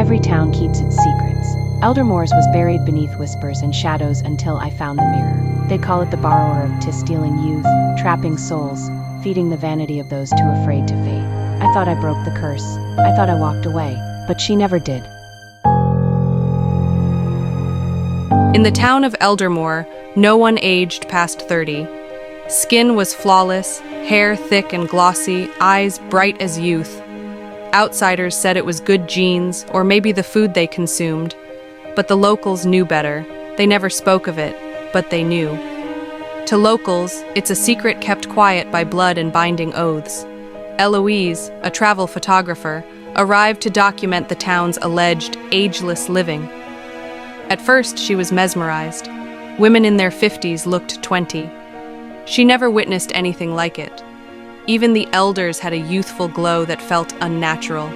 Every town keeps its secrets. Eldermore's was buried beneath whispers and shadows until I found the mirror. They call it the borrower of tis, stealing youth, trapping souls, feeding the vanity of those too afraid to fade. I thought I broke the curse. I thought I walked away, but she never did. In the town of Eldermoore, no one aged past 30. Skin was flawless, hair thick and glossy, eyes bright as youth. Outsiders said it was good genes, or maybe the food they consumed. But the locals knew better. They never spoke of it, but they knew. To locals, it's a secret kept quiet by blood and binding oaths. Eloise, a travel photographer, arrived to document the town's alleged ageless living. At first, she was mesmerized. Women in their 50s looked 20. She never witnessed anything like it. Even the elders had a youthful glow that felt unnatural.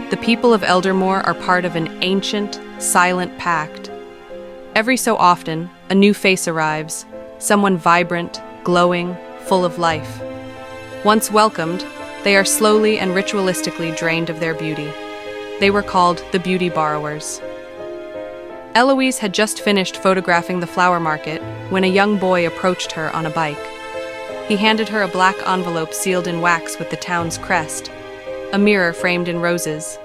The people of Eldermoore are part of an ancient, silent pact. Every so often, a new face arrives, someone vibrant, glowing, full of life. Once welcomed, they are slowly and ritualistically drained of their beauty. They were called the beauty borrowers. Eloise had just finished photographing the flower market when a young boy approached her on a bike. He handed her a black envelope sealed in wax with the town's crest, a mirror framed in roses.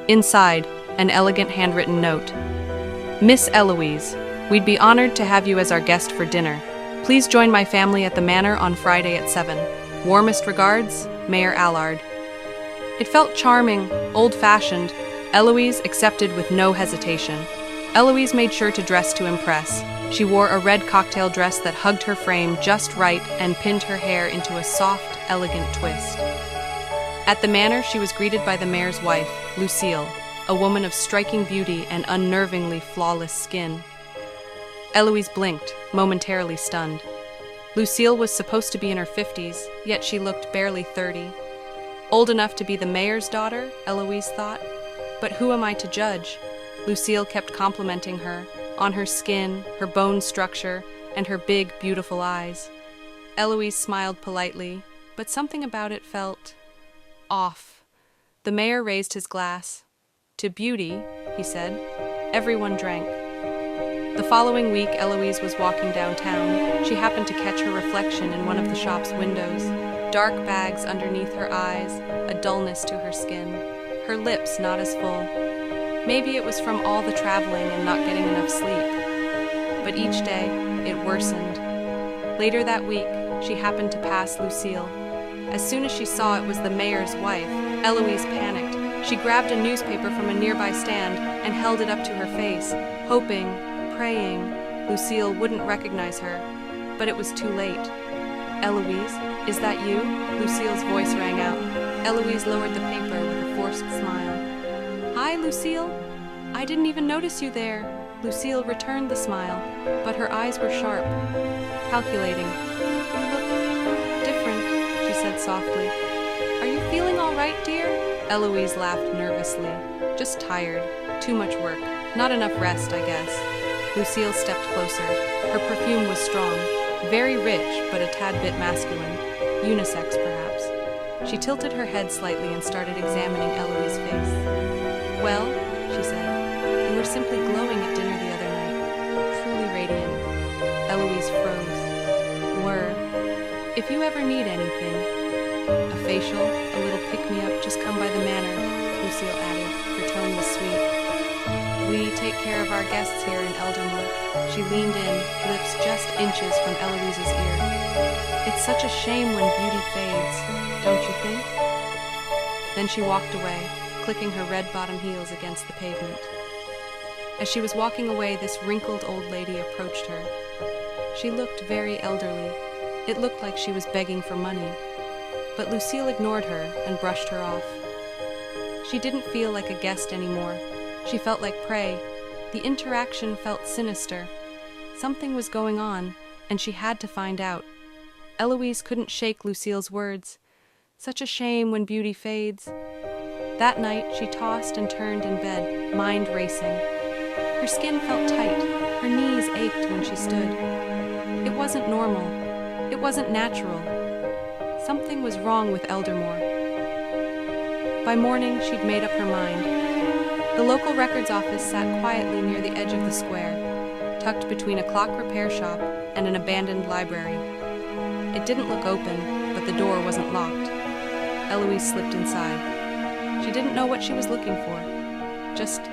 Inside, an elegant handwritten note. Miss Eloise, we'd be honored to have you as our guest for dinner. Please join my family at the manor on Friday at 7. Warmest regards, Mayor Allard. It felt charming, old-fashioned. Eloise accepted with no hesitation. Eloise made sure to dress to impress. She wore a red cocktail dress that hugged her frame just right and pinned her hair into a soft, elegant twist. At the manor, she was greeted by the mayor's wife, Lucile, a woman of striking beauty and unnervingly flawless skin. Eloise blinked, momentarily stunned. Lucile was supposed to be in her 50s, yet she looked barely 30. Old enough to be the mayor's daughter, Eloise thought. But who am I to judge? Lucile kept complimenting her, on her skin, her bone structure, and her big, beautiful eyes. Eloise smiled politely, but something about it felt off. The mayor raised his glass. To beauty, he said. Everyone drank. The following week, Eloise was walking downtown. She happened to catch her reflection in one of the shop's windows. Dark bags underneath her eyes, a dullness to her skin. Her lips not as full. Maybe it was from all the traveling and not getting enough sleep. But each day, it worsened. Later that week, she happened to pass Lucile. As soon as she saw it was the mayor's wife, Eloise panicked. She grabbed a newspaper from a nearby stand and held it up to her face, hoping, praying, Lucile wouldn't recognize her. But it was too late. Eloise, is that you? Lucile's voice rang out. Eloise lowered the paper with a forced smile. Hi, Lucile. I didn't even notice you there. Lucile returned the smile, but her eyes were sharp, calculating. You look different, she said softly. Are you feeling all right, dear? Eloise laughed nervously. Just tired. Too much work. Not enough rest, I guess. Lucile stepped closer. Her perfume was strong, very rich, but a tad bit masculine. Unisex, perhaps. She tilted her head slightly and started examining Eloise's face. Well, she said, you were simply glowing at dinner the other night. Truly radiant. Eloise froze. Were. If you ever need anything, a facial, a little pick-me-up, just come by the manor, Lucile added. Her tone was sweet. We take care of our guests here in Eldermoore. She leaned in, lips just inches from Eloise's ear. It's such a shame when beauty fades, don't you think? Then she walked away, clicking her red-bottom heels against the pavement. As she was walking away, this wrinkled old lady approached her. She looked very elderly. It looked like she was begging for money. But Lucile ignored her and brushed her off. She didn't feel like a guest anymore. She felt like prey. The interaction felt sinister. Something was going on, and she had to find out. Eloise couldn't shake Lucile's words. Such a shame when beauty fades. That night, she tossed and turned in bed, mind racing. Her skin felt tight. Her knees ached when she stood. It wasn't normal. It wasn't natural. Something was wrong with Eldermoore. By morning, she'd made up her mind. The local records office sat quietly near the edge of the square, tucked between a clock repair shop and an abandoned library. It didn't look open, but the door wasn't locked. Eloise slipped inside. She didn't know what she was looking for. Just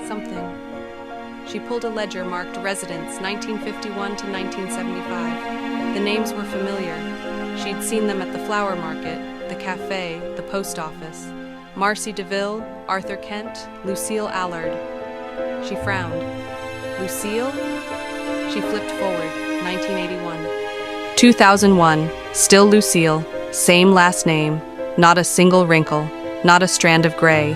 something. She pulled a ledger marked Residence, 1951 to 1975. The names were familiar. She'd seen them at the flower market, the cafe, the post office. Marcy DeVille, Arthur Kent, Lucile Allard. She frowned. Lucile? She flipped forward, 1981. 2001, still Lucile, same last name, not a single wrinkle, not a strand of gray.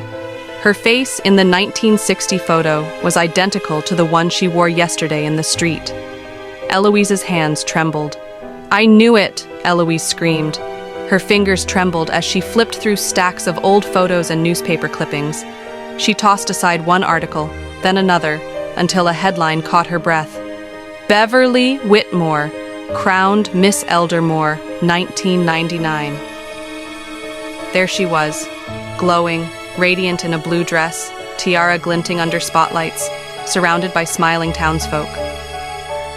Her face in the 1960 photo was identical to the one she wore yesterday in the street. Eloise's hands trembled. "I knew it!" Eloise screamed. Her fingers trembled as she flipped through stacks of old photos and newspaper clippings. She tossed aside one article, then another, until a headline caught her breath. Beverly Whitmore, crowned Miss Eldermoore, 1999. There she was, glowing, radiant in a blue dress, tiara glinting under spotlights, surrounded by smiling townsfolk.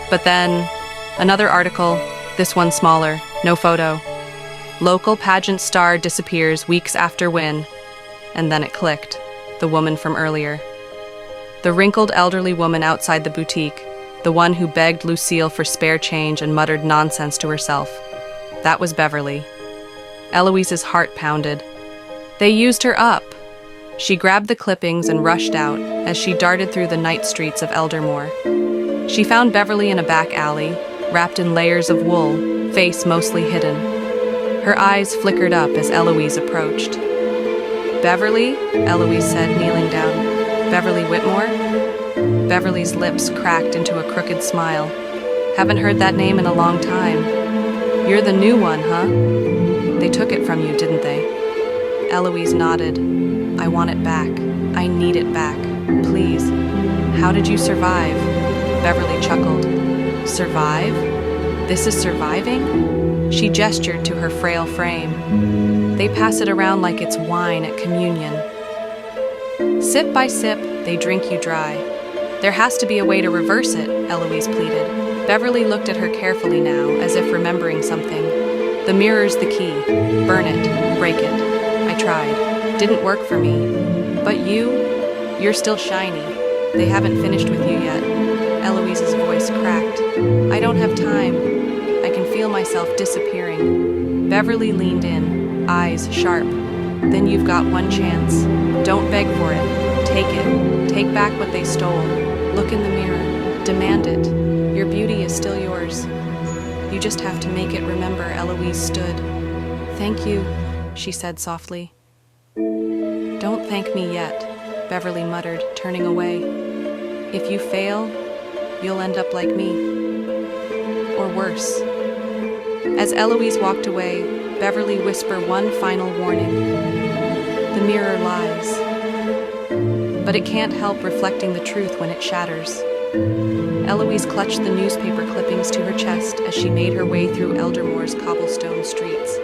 But then, another article, this one smaller, no photo. Local pageant star disappears weeks after win. And then it clicked, the woman from earlier. The wrinkled elderly woman outside the boutique, the one who begged Lucile for spare change and muttered nonsense to herself. That was Beverly. Eloise's heart pounded. They used her up. She grabbed the clippings and rushed out as she darted through the night streets of Eldermoore. She found Beverly in a back alley, wrapped in layers of wool, face mostly hidden. Her eyes flickered up as Eloise approached. "Beverly?" Eloise said, kneeling down. "Beverly Whitmore?" Beverly's lips cracked into a crooked smile. "Haven't heard that name in a long time. You're the new one, huh? They took it from you, didn't they?" Eloise nodded. "I want it back. I need it back. Please. How did you survive?" Beverly chuckled. "Survive? This is surviving?" She gestured to her frail frame. "They pass it around like it's wine at communion. Sip by sip, they drink you dry. There has to be a way to reverse it," Eloise pleaded. Beverly looked at her carefully now, as if remembering something. "The mirror's the key. Burn it. Break it. I tried. Didn't work for me. But you're still shiny. They haven't finished with you yet." Eloise's voice cracked. "I don't have time. I can feel myself disappearing." Beverly leaned in, eyes sharp. "Then you've got one chance. Don't beg for it. Take it. Take back what they stole. Look in the mirror. Demand it. Your beauty is still yours. You just have to make it remember." Eloise stood. "Thank you," she said softly. "Don't thank me yet," Beverly muttered, turning away. "If you fail, you'll end up like me. Or worse." As Eloise walked away, Beverly whispered one final warning. "The mirror lies. But it can't help reflecting the truth when it shatters." Eloise clutched the newspaper clippings to her chest as she made her way through Eldermoore's cobblestone streets.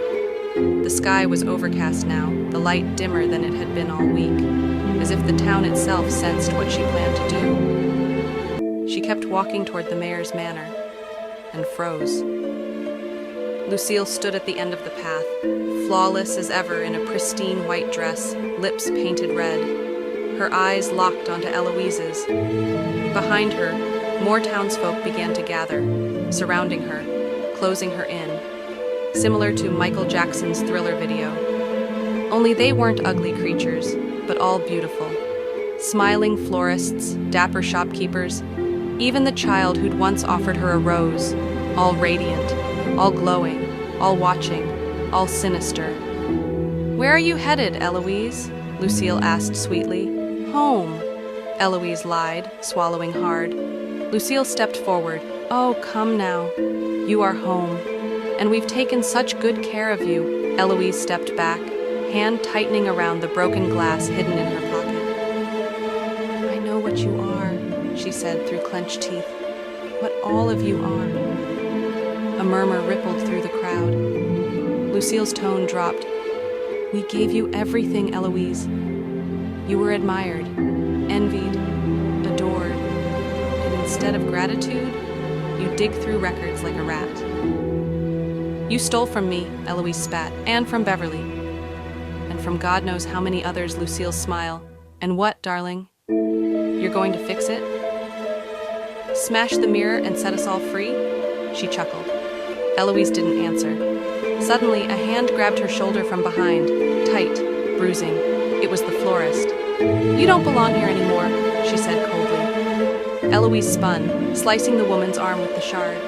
The sky was overcast now, the light dimmer than it had been all week, as if the town itself sensed what she planned to do. She kept walking toward the mayor's manor, and froze. Lucile stood at the end of the path, flawless as ever in a pristine white dress, lips painted red. Her eyes locked onto Eloise's. Behind her, more townsfolk began to gather, surrounding her, closing her in, similar to Michael Jackson's Thriller video. Only they weren't ugly creatures, but all beautiful. Smiling florists, dapper shopkeepers, even the child who'd once offered her a rose, all radiant, all glowing, all watching, all sinister. "Where are you headed, Eloise?" Lucile asked sweetly. "Home," Eloise lied, swallowing hard. Lucile stepped forward. "Oh, come now. You are home. And we've taken such good care of you." Eloise stepped back, hand tightening around the broken glass hidden in her pocket. "I know what you are," she said through clenched teeth. "What all of you are." A murmur rippled through the crowd. Lucile's tone dropped. "We gave you everything, Eloise. You were admired, envied, adored, and instead of gratitude, you dig through records like a rat. You stole from me, Eloise spat, and from Beverly, and from God knows how many others. Lucile smile. And what, darling? You're going to fix it? Smash the mirror and set us all free? She chuckled. Eloise didn't answer. Suddenly, a hand grabbed her shoulder from behind, tight, bruising. It was the florist. You don't belong here anymore, she said coldly. Eloise spun, slicing the woman's arm with the shard.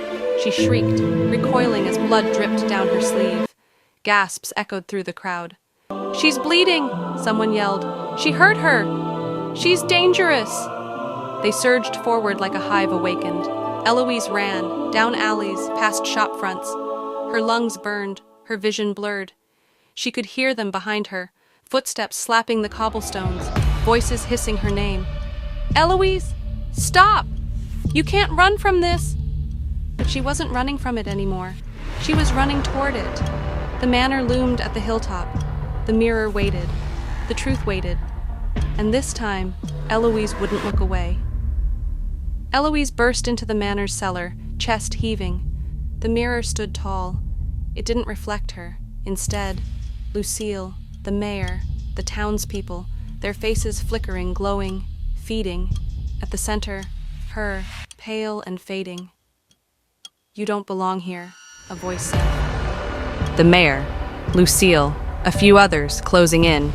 She shrieked, recoiling as blood dripped down her sleeve. Gasps echoed through the crowd. She's bleeding, someone yelled. She hurt her. She's dangerous. They surged forward like a hive awakened. Eloise ran, down alleys, past shop fronts. Her lungs burned, her vision blurred. She could hear them behind her, footsteps slapping the cobblestones, voices hissing her name. Eloise, stop! You can't run from this! But she wasn't running from it anymore. She was running toward it. The manor loomed at the hilltop. The mirror waited. The truth waited. And this time, Eloise wouldn't look away. Eloise burst into the manor's cellar, chest heaving. The mirror stood tall. It didn't reflect her. Instead, Lucile, the mayor, the townspeople, their faces flickering, glowing, feeding. At the center, her, pale and fading. You don't belong here, a voice said. The mayor, Lucile, a few others closing in.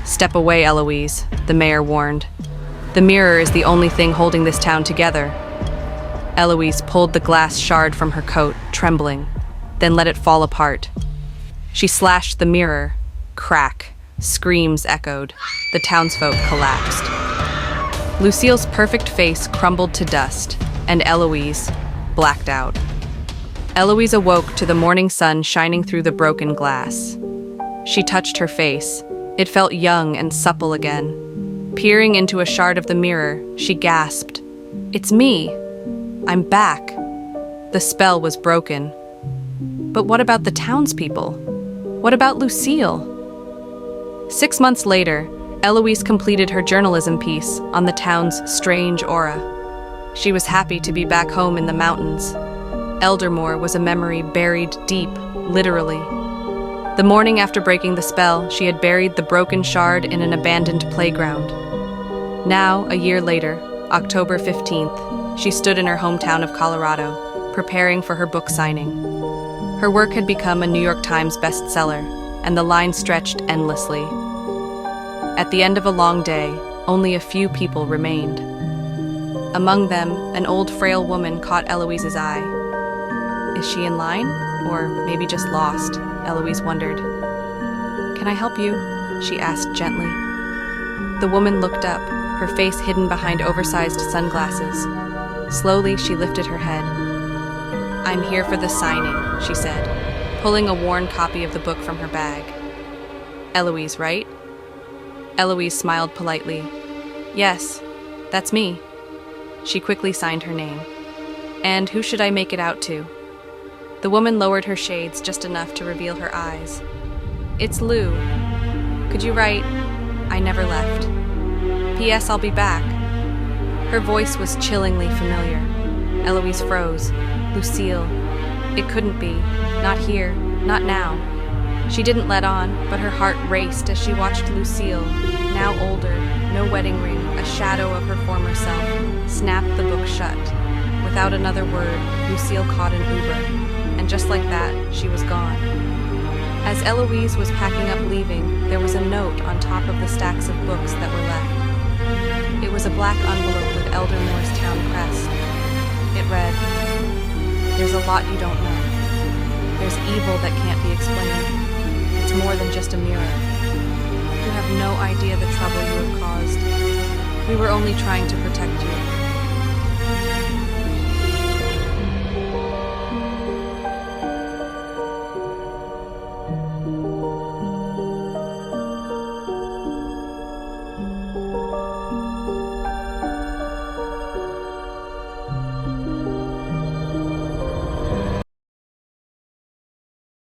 Step away, Eloise, the mayor warned. The mirror is the only thing holding this town together. Eloise pulled the glass shard from her coat, trembling, then let it fall apart. She slashed the mirror. Crack. Screams echoed. The townsfolk collapsed. Lucile's perfect face crumbled to dust, and Eloise blacked out. Eloise awoke to the morning sun shining through the broken glass. She touched her face. It felt young and supple again. Peering into a shard of the mirror, she gasped, "It's me! I'm back!" The spell was broken. But what about the townspeople? What about Lucile? 6 months later, Eloise completed her journalism piece on the town's strange aura. She was happy to be back home in the mountains. Eldermoore was a memory buried deep, literally. The morning after breaking the spell, she had buried the broken shard in an abandoned playground. Now, a year later, October 15th, she stood in her hometown of Colorado, preparing for her book signing. Her work had become a New York Times bestseller, and the line stretched endlessly. At the end of a long day, only a few people remained. Among them, an old frail woman caught Eloise's eye. Is she in line? Or maybe just lost? Eloise wondered. Can I help you? She asked gently. The woman looked up, her face hidden behind oversized sunglasses. Slowly, she lifted her head. I'm here for the signing, she said, pulling a worn copy of the book from her bag. Eloise, right? Eloise smiled politely. Yes, that's me. She quickly signed her name. And who should I make it out to? The woman lowered her shades just enough to reveal her eyes. It's Lou. Could you write, I never left. P.S. I'll be back. Her voice was chillingly familiar. Eloise froze. Lucile. It couldn't be. Not here. Not now. She didn't let on, but her heart raced as she watched Lucile, now older, no wedding ring, a shadow of her former self, snap the book shut. Without another word, Lucile caught an Uber. And just like that, she was gone. As Eloise was packing up leaving, there was a note on top of the stacks of books that were left. It was a black envelope with Eldermoore's town crest. It read, There's a lot you don't know. There's evil that can't be explained. It's more than just a mirror. You have no idea the trouble you have caused. We were only trying to protect you.